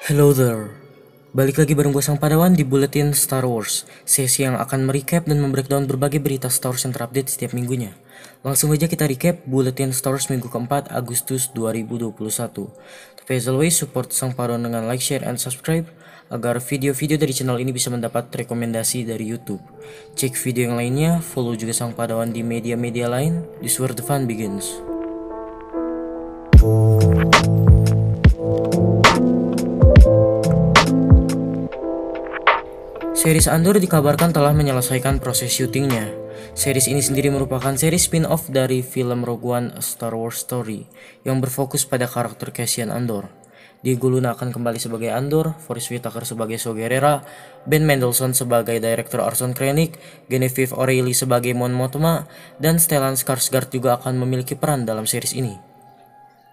Hello there. Balik lagi bareng gue Sang Padawan di Buletin Star Wars, sesi yang akan merecap dan membreakdown berbagai berita Star Wars yang terupdate setiap minggunya. Langsung aja kita recap Buletin Star Wars minggu keempat Agustus 2021. Tapi as always, support Sang Padawan dengan like, share, and subscribe agar video-video dari channel ini bisa mendapat rekomendasi dari YouTube. Cek video yang lainnya, follow juga Sang Padawan di media-media lain. This is where the fun begins. Series Andor dikabarkan telah menyelesaikan proses syutingnya. Series ini sendiri merupakan series spin-off dari film Rogue One: A Star Wars Story yang berfokus pada karakter Cassian Andor. Diego Luna akan kembali sebagai Andor, Forest Whitaker sebagai Saw Gerrera, Ben Mendelsohn sebagai Direktur Orson Krennic, Genevieve O'Reilly sebagai Mon Mothma, dan Stellan Skarsgård juga akan memiliki peran dalam series ini.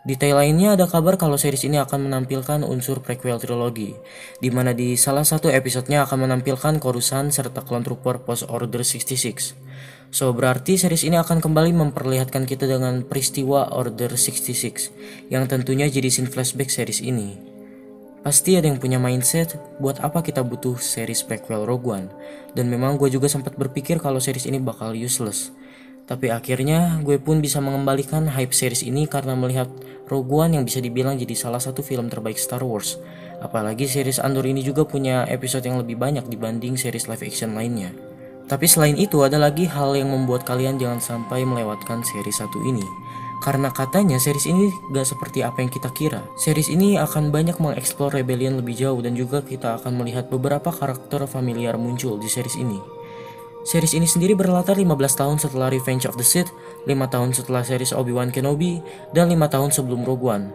Detail lainnya, ada kabar kalau series ini akan menampilkan unsur prequel trilogi, di mana di salah satu episodenya akan menampilkan Coruscant serta Clone Trooper Post Order 66. So berarti series ini akan kembali memperlihatkan kita dengan peristiwa Order 66, yang tentunya jadi scene flashback series ini. Pasti ada yang punya mindset, buat apa kita butuh series prequel Rogue One? Dan memang gue juga sempat berpikir kalau series ini bakal useless. Tapi akhirnya gue pun bisa mengembalikan hype series ini karena melihat Rogue One yang bisa dibilang jadi salah satu film terbaik Star Wars. Apalagi series Andor ini juga punya episode yang lebih banyak dibanding series live action lainnya. Tapi selain itu, ada lagi hal yang membuat kalian jangan sampai melewatkan series satu ini. Karena katanya series ini gak seperti apa yang kita kira. Series ini akan banyak mengeksplor rebellion lebih jauh dan juga kita akan melihat beberapa karakter familiar muncul di series ini. Series ini sendiri berlatar 15 tahun setelah Revenge of the Sith, 5 tahun setelah series Obi-Wan Kenobi, dan 5 tahun sebelum Rogue One.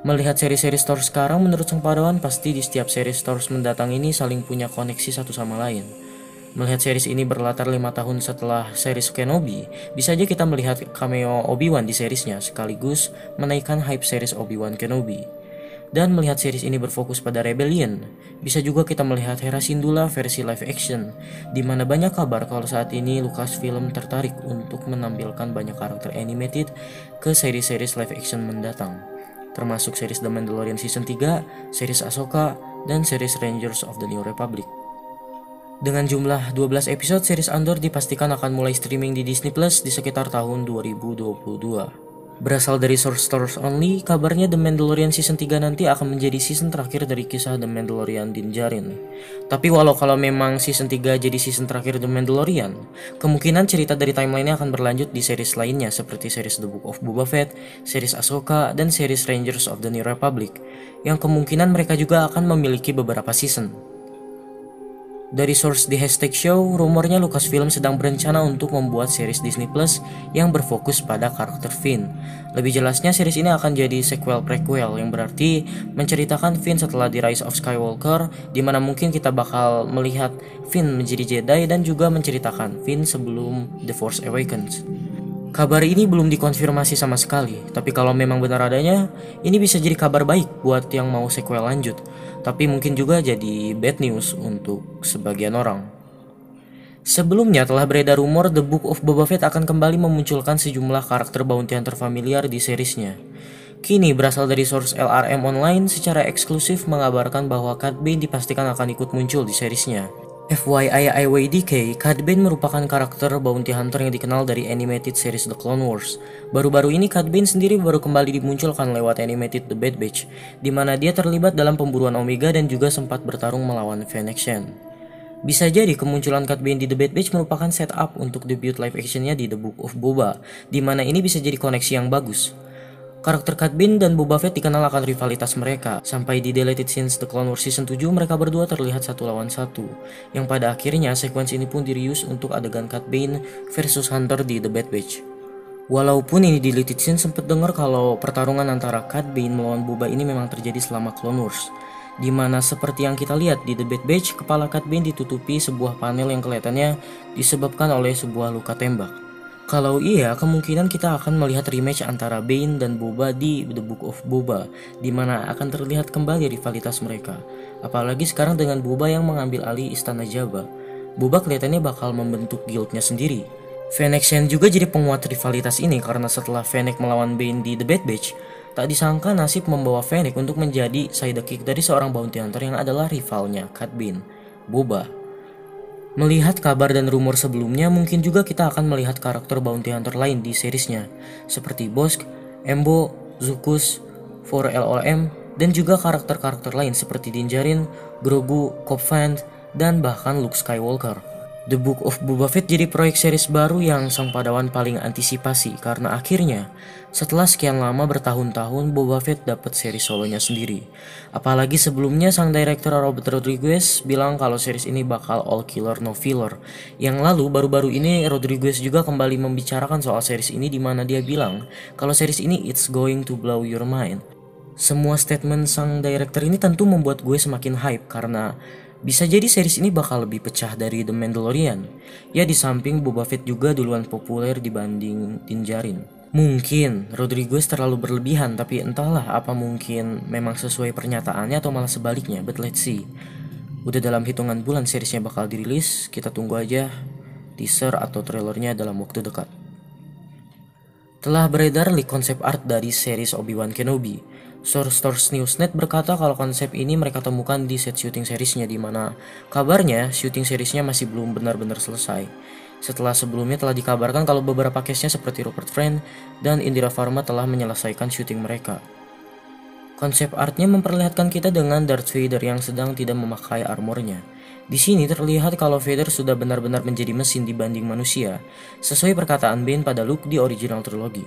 Melihat seri-seri Star Wars sekarang, menurut Sang Padawan pasti di setiap seri Star Wars mendatang ini saling punya koneksi satu sama lain. Melihat series ini berlatar 5 tahun setelah series Kenobi, bisa aja kita melihat cameo Obi-Wan di seriesnya, sekaligus menaikkan hype series Obi-Wan Kenobi. Dan melihat series ini berfokus pada Rebellion, bisa juga kita melihat Hera Syndulla versi live action, di mana banyak kabar kalau saat ini Lucasfilm tertarik untuk menampilkan banyak karakter animated ke seri-seri live action mendatang, termasuk series The Mandalorian Season 3, series Ahsoka, dan series Rangers of the New Republic. Dengan jumlah 12 episode, series Andor dipastikan akan mulai streaming di Disney Plus di sekitar tahun 2022. Berasal dari source Star Wars only, kabarnya The Mandalorian Season 3 nanti akan menjadi season terakhir dari kisah The Mandalorian Din Djarin. Tapi kalau memang Season 3 jadi season terakhir The Mandalorian, kemungkinan cerita dari timeline-nya akan berlanjut di series lainnya seperti series The Book of Boba Fett, series Ahsoka, dan series Rangers of the New Republic, yang kemungkinan mereka juga akan memiliki beberapa season. Dari source di Hashtag Show, rumornya Lucasfilm sedang berencana untuk membuat series Disney Plus yang berfokus pada karakter Finn. Lebih jelasnya, series ini akan jadi sequel prequel yang berarti menceritakan Finn setelah The Rise of Skywalker, di mana mungkin kita bakal melihat Finn menjadi Jedi dan juga menceritakan Finn sebelum The Force Awakens. Kabar ini belum dikonfirmasi sama sekali, tapi kalau memang benar adanya, ini bisa jadi kabar baik buat yang mau sequel lanjut. Tapi mungkin juga jadi bad news untuk sebagian orang. Sebelumnya telah beredar rumor The Book of Boba Fett akan kembali memunculkan sejumlah karakter bounty hunter familiar di seriesnya. Kini berasal dari source LRM Online secara eksklusif mengabarkan bahwa Cad Bane dipastikan akan ikut muncul di seriesnya. FYI IWDK, Cad Bane merupakan karakter bounty hunter yang dikenal dari animated series The Clone Wars. Baru-baru ini Cad Bane sendiri baru kembali dimunculkan lewat animated The Bad Batch, di mana dia terlibat dalam pemburuan Omega dan juga sempat bertarung melawan Fennec Shand. Bisa jadi kemunculan Cad Bane di The Bad Batch merupakan setup untuk debut live actionnya di The Book of Boba, di mana ini bisa jadi koneksi yang bagus. Karakter Cad Bane dan Boba Fett dikenal akan rivalitas mereka, sampai di Deleted Scenes The Clone Wars Season 7 mereka berdua terlihat satu lawan satu, yang pada akhirnya sekuens ini pun di-reuse untuk adegan Cad Bane versus Hunter di The Bad Batch. Walaupun ini di Deleted Scenes sempat dengar kalau pertarungan antara Cad Bane melawan Boba ini memang terjadi selama Clone Wars, dimana seperti yang kita lihat di The Bad Batch, kepala Cad Bane ditutupi sebuah panel yang kelihatannya disebabkan oleh sebuah luka tembak. Kalau iya, kemungkinan kita akan melihat rematch antara Bane dan Boba di The Book of Boba, di mana akan terlihat kembali rivalitas mereka. Apalagi sekarang dengan Boba yang mengambil alih istana Jabba, Boba kelihatannya bakal membentuk guildnya sendiri. Fennec Shand juga jadi penguat rivalitas ini karena setelah Fennec melawan Bane di The Bad Batch, Tak disangka nasib membawa Fennec untuk menjadi sidekick dari seorang bounty hunter yang adalah rivalnya, Cad Bane, Boba. Melihat kabar dan rumor sebelumnya, mungkin juga kita akan melihat karakter bounty hunter lain di seriesnya, seperti Bossk, Embo, Zuckuss, 4LOM, dan juga karakter-karakter lain seperti Din Djarin, Grogu, Cobb Vanth, dan bahkan Luke Skywalker. The Book of Boba Fett jadi proyek series baru yang sang padawan paling antisipasi karena akhirnya setelah sekian lama bertahun-tahun Boba Fett dapat series solonya sendiri. Apalagi sebelumnya sang director Robert Rodriguez bilang kalau series ini bakal all killer no filler. Yang lalu baru-baru ini Rodriguez juga kembali membicarakan soal series ini di mana dia bilang kalau series ini it's going to blow your mind. Semua statement sang director ini tentu membuat gue semakin hype karena bisa jadi series ini bakal lebih pecah dari The Mandalorian. Ya di samping Boba Fett juga duluan populer dibanding Din Djarin. Mungkin Rodriguez terlalu berlebihan, tapi entahlah apa mungkin memang sesuai pernyataannya atau malah sebaliknya, but let's see. Udah dalam hitungan bulan seriesnya bakal dirilis, kita tunggu aja teaser atau trailernya dalam waktu dekat. Telah beredar leak konsep art dari series Obi-Wan Kenobi. Source Newsnet berkata kalau konsep ini mereka temukan di set syuting seriesnya, di mana kabarnya syuting seriesnya masih belum benar-benar selesai. Setelah sebelumnya telah dikabarkan kalau beberapa case-nya seperti Rupert Friend dan Indira Varma telah menyelesaikan syuting mereka. Konsep artnya memperlihatkan kita dengan Darth Vader yang sedang tidak memakai armornya. Di sini terlihat kalau Vader sudah benar-benar menjadi mesin dibanding manusia, sesuai perkataan Bane pada Luke di original trilogy.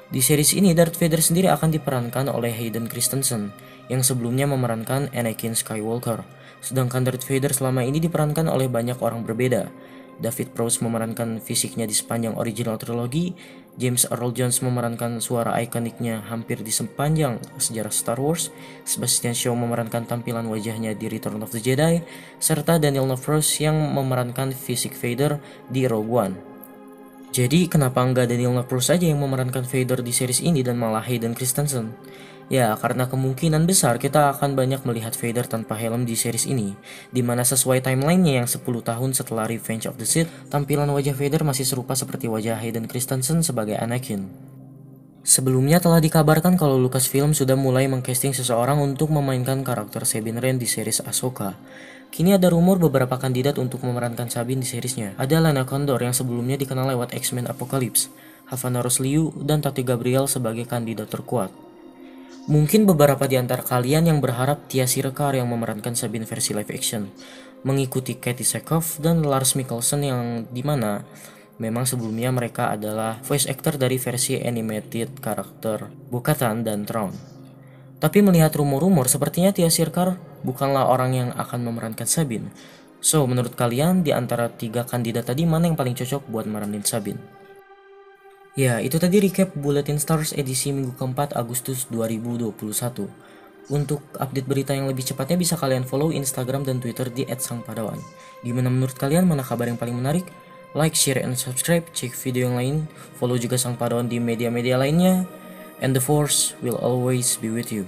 Di series ini, Darth Vader sendiri akan diperankan oleh Hayden Christensen, yang sebelumnya memerankan Anakin Skywalker. Sedangkan Darth Vader selama ini diperankan oleh banyak orang berbeda. David Prowse memerankan fisiknya di sepanjang original trilogi, James Earl Jones memerankan suara ikoniknya hampir di sepanjang sejarah Star Wars, Sebastian Shaw memerankan tampilan wajahnya di Return of the Jedi, serta Daniel Navros yang memerankan fisik Vader di Rogue One. Jadi kenapa nggak Daniel Navros saja yang memerankan Vader di series ini dan malah Hayden Christensen? Ya, karena kemungkinan besar kita akan banyak melihat Vader tanpa helm di series ini, dimana sesuai timelinenya yang 10 tahun setelah Revenge of the Sith, tampilan wajah Vader masih serupa seperti wajah Hayden Christensen sebagai Anakin. Sebelumnya telah dikabarkan kalau Lucasfilm sudah mulai mengcasting seseorang untuk memainkan karakter Sabine Wren di series Ahsoka. Kini ada rumor beberapa kandidat untuk memerankan Sabine di seriesnya. Ada Lana Condor yang sebelumnya dikenal lewat X-Men Apocalypse, Havana Rose Liu, dan Tati Gabrielle sebagai kandidat terkuat. Mungkin beberapa di antara kalian yang berharap Tia Sirkar yang memerankan Sabine versi live action, mengikuti Katie Sackhoff dan Lars Mikkelsen yang dimana memang sebelumnya mereka adalah voice actor dari versi animated karakter Bo-Katan dan Thrawn. Tapi melihat rumor-rumor sepertinya Tia Sirkar bukanlah orang yang akan memerankan Sabine. So, menurut kalian di antara 3 kandidat tadi mana yang paling cocok buat meranin Sabine? Ya, itu tadi recap Bulletin Stars edisi minggu keempat Agustus 2021. Untuk update berita yang lebih cepatnya bisa kalian follow Instagram dan Twitter di @sangpadawan. Gimana menurut kalian, mana kabar yang paling menarik? Like, share, and subscribe, cek video yang lain, follow juga Sang Padawan di media-media lainnya, and the Force will always be with you.